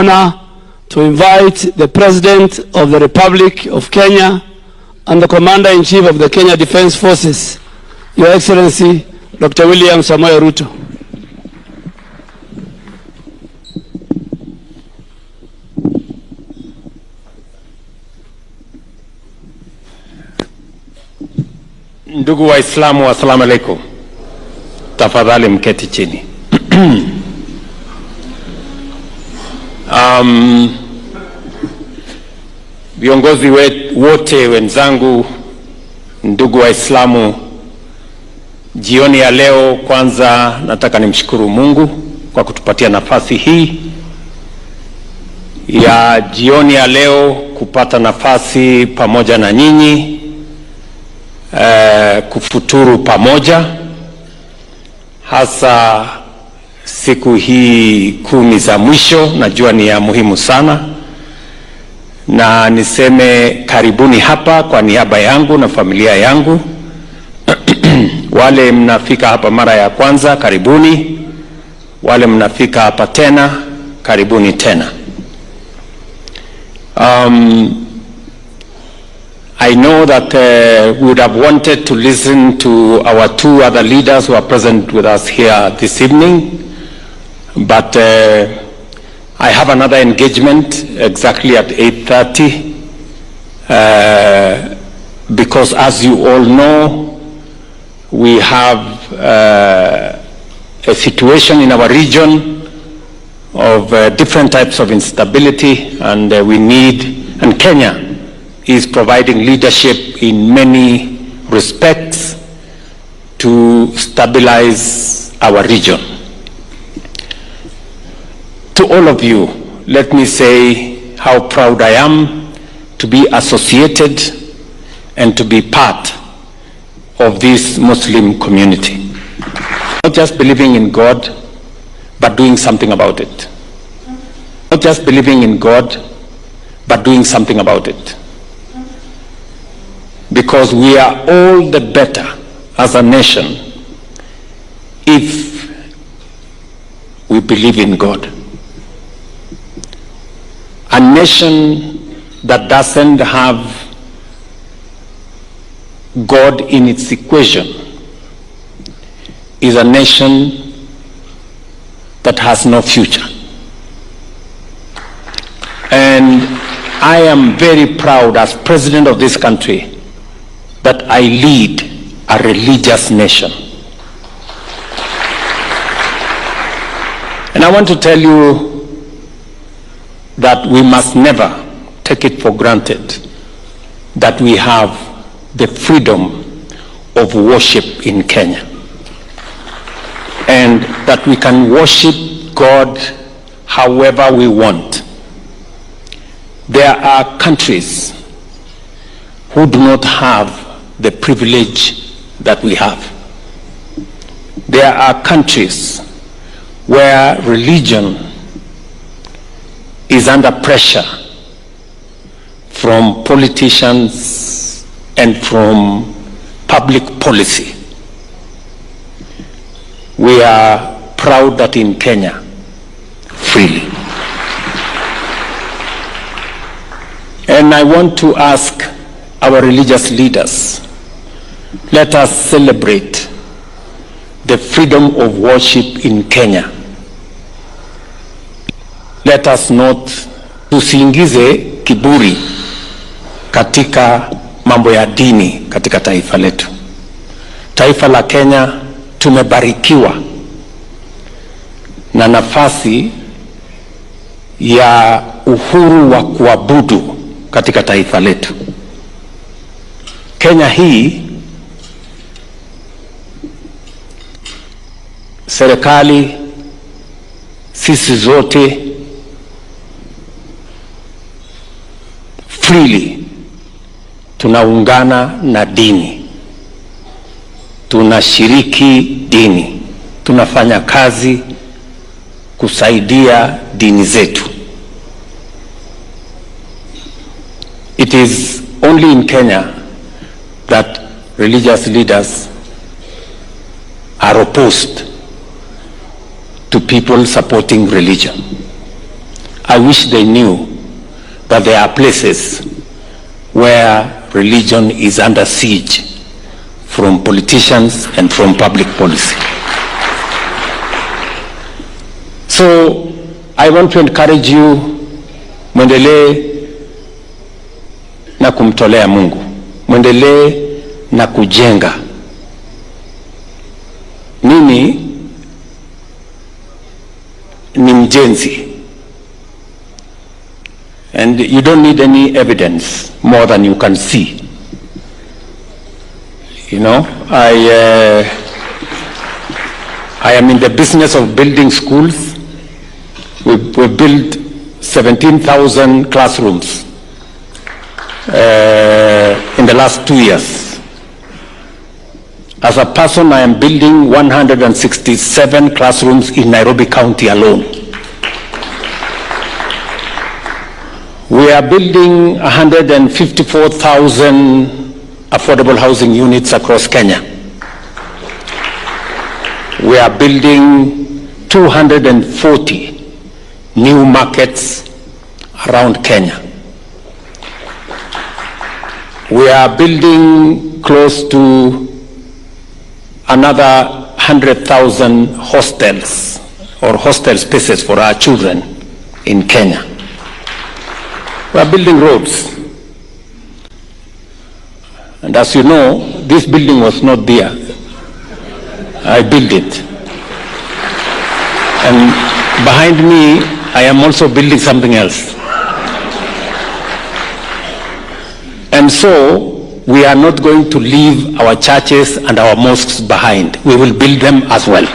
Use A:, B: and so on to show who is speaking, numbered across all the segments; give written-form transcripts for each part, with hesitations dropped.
A: honor to invite the President of the Republic of Kenya and the Commander-in-Chief of the Kenya Defense Forces, Your Excellency, Dr. William Samoei Ruto.
B: Ndugu Waislamu, assalamu alaikum. Tafadhali mketi chini. Viongozi wote wenzangu, ndugu Waislamu, jioni ya leo kwanza nataka nimshukuru Mungu kwa kutupatia nafasi hii ya jioni ya leo kupata nafasi pamoja na nyinyi kufuturu pamoja, hasa siku hii 10 za mwisho. Najua ni ya muhimu sana, na niseme karibuni hapa kwa niaba yangu na familia yangu. Wale mnafika hapa mara ya kwanza, karibuni. Wale mnafika hapa tena, karibuni tena. I know that we would have wanted to listen to our 2 other leaders who are present with us here this evening, but I have another engagement exactly at 8:30 because, as you all know, we have a situation in our region of different types of instability, and and Kenya is providing leadership in many respects to stabilize our region. To all of you, let me say how proud I am to be associated and to be part of this Muslim community. Not just believing in God, but doing something about it. Not just believing in God, but doing something about it. Because we are all the better as a nation if we believe in God. A nation that doesn't have God in its equation is a nation that has no future. And I am very proud as president of this country that I lead a religious nation. And I want to tell you that we must never take it for granted that we have the freedom of worship in Kenya, and that we can worship God however we want. There are countries who do not have the privilege that we have. There are countries where religion is under pressure from politicians and from public policy. We are proud that in Kenya, freely. And I want to ask our religious leaders, let us celebrate the freedom of worship in Kenya. Let us not tusiingize kiburi katika mambo ya dini katika taifa letu. Taifa la Kenya tumebarikiwa na nafasi ya uhuru wa kuabudu katika taifa letu. Kenya hii, serikali, sisi zote freely tunaungana na dini, tunashiriki dini, tunafanya kazi kusaidia dini zetu. It is only in Kenya that religious leaders are opposed to people supporting religion. I wish they knew that there are places where religion is under siege from politicians and from public policy. So I want to encourage you, mwendelee na kumtolea Mungu, mwendelee na kujenga. Mimi ni mjenzi, and you don't need any evidence more than you can see. You know, I am in the business of building schools. We built 17,000 classrooms in the last 2 years. As a person, I am building 167 classrooms in Nairobi County alone. We are building 154,000 affordable housing units across Kenya. We are building 240 new markets around Kenya. We are building close to another 100,000 hostels or hostel spaces for our children in Kenya. We are building roads. And as you know, this building was not there. I built it. And behind me, I am also building something else. And so, we are not going to leave our churches and our mosques behind. We will build them as well.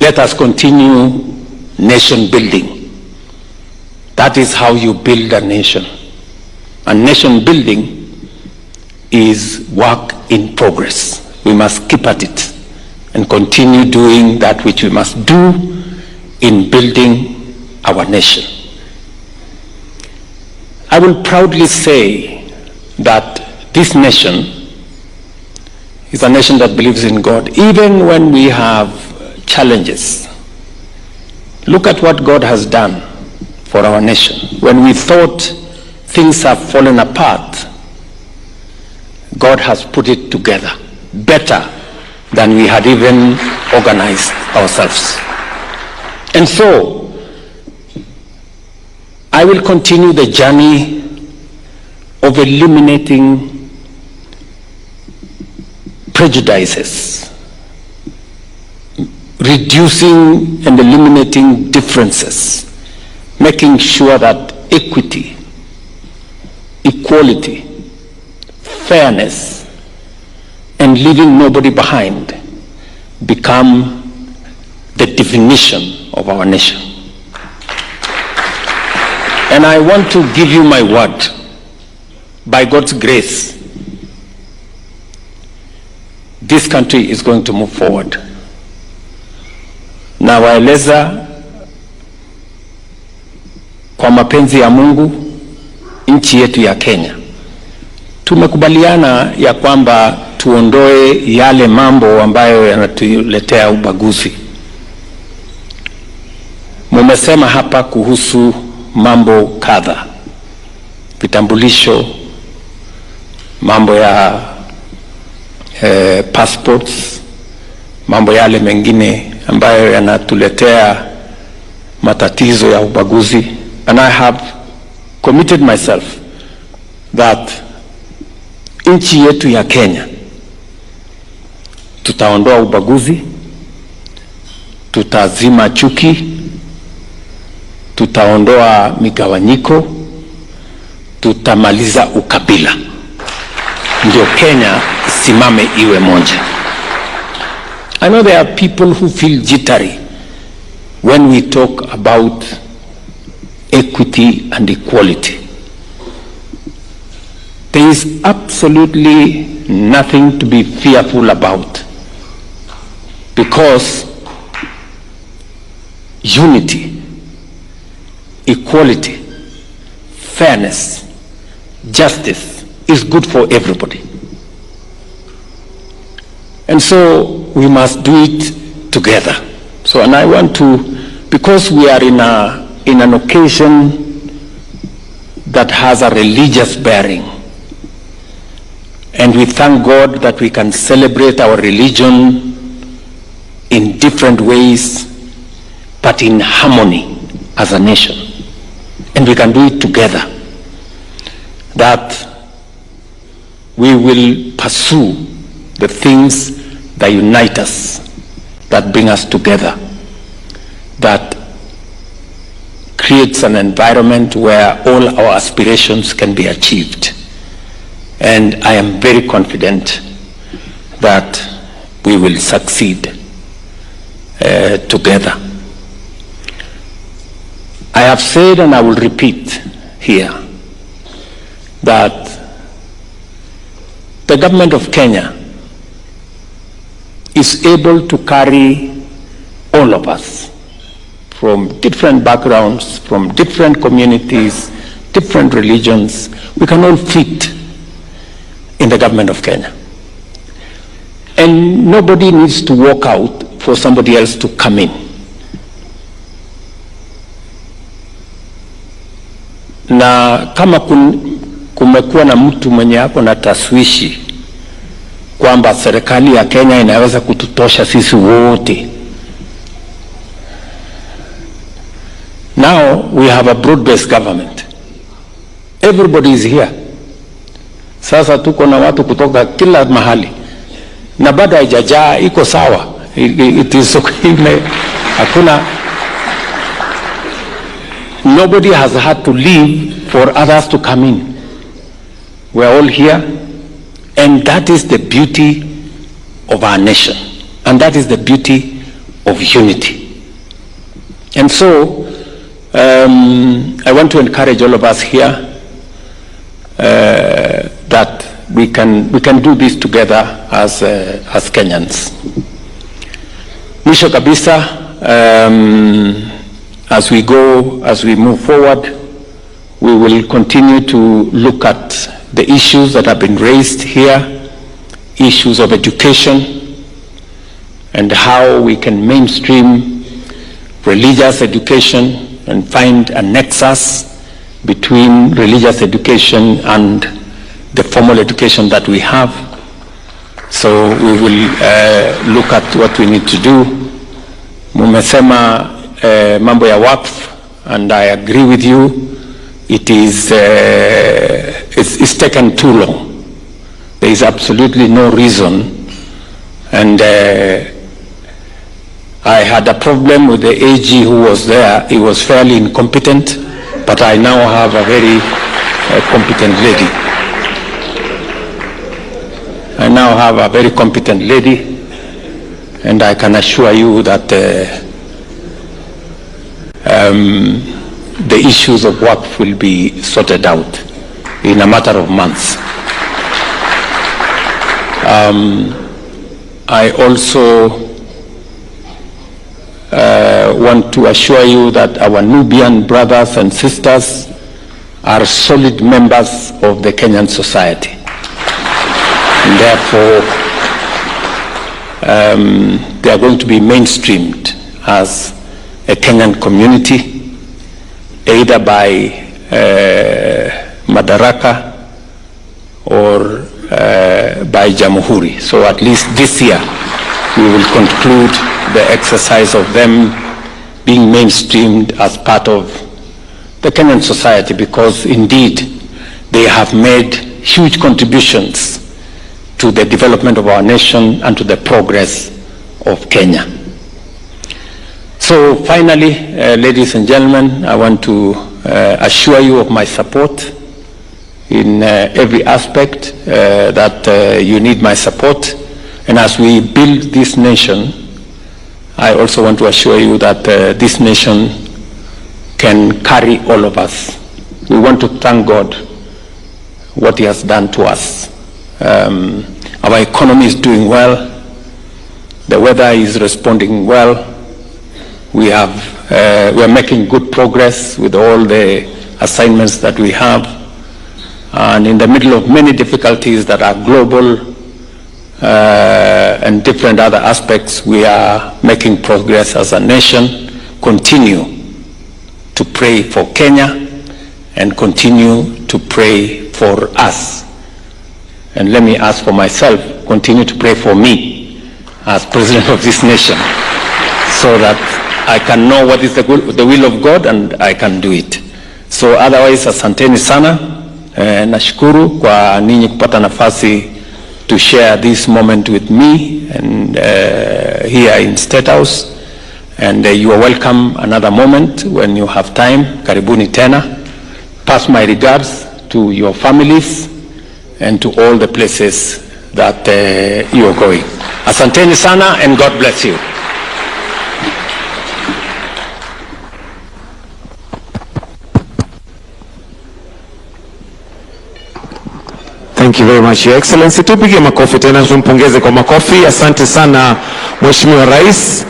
B: Let us continue nation building. That is how you build a nation. And nation building is work in progress. We must keep at it and continue doing that which we must do in building our nation. I will proudly say that this nation is a nation that believes in God, even when we have challenges. Look at what God has done for our nation. When we thought things have fallen apart, God has put it together better than we had even organized ourselves. And so, I will continue the journey of eliminating prejudices, reducing and eliminating differences, making sure that equity, equality, fairness, and leaving nobody behind become the definition of our nation. And I want to give you my word, by God's grace, this country is going to move forward. Na waeleza kwa mapenzi ya Mungu nchi yetu ya Kenya. Tumekubaliana ya kwamba tuondoe yale mambo ambayo yanatuletea ubaguzi. Mumesema hapa kuhusu mambo kadha, vitambulisho, mambo ya passports, mambo yale mengine ambayo yanatuletea matatizo ya ubaguzi. And I have committed myself that nchi yetu ya Kenya tutaondoa ubaguzi, tutazima chuki, tutaondoa migawanyiko, tutamaliza ukabila. Ndio Kenya simame iwe moja. I know there are people who feel jittery when we talk about equity and equality. There is absolutely nothing to be fearful about, because unity, equality, fairness, justice is good for everybody. And so we must do it together. So, and I want to, because we are in an occasion that has a religious bearing, and we thank God that we can celebrate our religion in different ways, but in harmony as a nation. And we can do it together. That we will pursue the things that unite us, that bring us together, that creates an environment where all our aspirations can be achieved. And I am very confident that we will succeed together. I have said, and I will repeat here, that the government of Kenya is able to carry all of us from different backgrounds, from different communities, different religions. We can all fit in the government of Kenya. And nobody needs to walk out for somebody else to come in. Na kama kumekuwa na mtu mwenye hapo na taswishi kwamba serikali ya Kenya inaweza kututosha sisi wote. Now we have a broad-based government. Everybody is here. Sasa tuko na watu kutoka kila mahali. Na bado haijajaa, iko sawa. It is okay. Hakuna. Nobody has had to leave for others to come in. We are all here, and that is the beauty of our nation, and that is the beauty of unity. And so, I want to encourage all of us here that we can do this together as Kenyans. Mwisho kabisa, as we move forward, we will continue to look at the issues that have been raised here, issues of education, and how we can mainstream religious education and find a nexus between religious education and the formal education that we have. So we will look at what we need to do. Mumesema mambo ya waqf, and I agree with you. It is it's taken too long. There is absolutely no reason, and I had a problem with the AG who was there. He was fairly incompetent, but I now have a very competent lady. I now have a very competent lady, and I can assure you that the issues of work will be sorted out in a matter of months. I also want to assure you that our Nubian brothers and sisters are solid members of the Kenyan society. And therefore, they are going to be mainstreamed as a Kenyan community, either by Madaraka or by Jamhuri. So at least this year, we will conclude the exercise of them being mainstreamed as part of the Kenyan society, because indeed they have made huge contributions to the development of our nation and to the progress of Kenya. So finally, ladies and gentlemen, I want to assure you of my support in every aspect, that you need my support. And as we build this nation, I also want to assure you that this nation can carry all of us. We want to thank God what He has done to us. Our economy is doing well. The weather is responding well. We are making good progress with all the assignments that we have. And in the middle of many difficulties that are global, and different other aspects, we are making progress as a nation. Continue to pray for Kenya and continue to pray for us. And let me ask for myself, continue to pray for me as president of this nation so that I can know what is the will of God and I can do it. So otherwise, asanteni sana. Nashukuru kwa ninyi kupata nafasi to share this moment with me and here in State House. And you are welcome another moment when you have time. Karibuni tena. Pass my regards to your families and to all the places that you are going. Asanteni sana and God bless you.
C: Thank you very much, Your Excellency. Tupige makofi tena, tumpongeze kwa makofi. Asante sana Mheshimiwa Rais.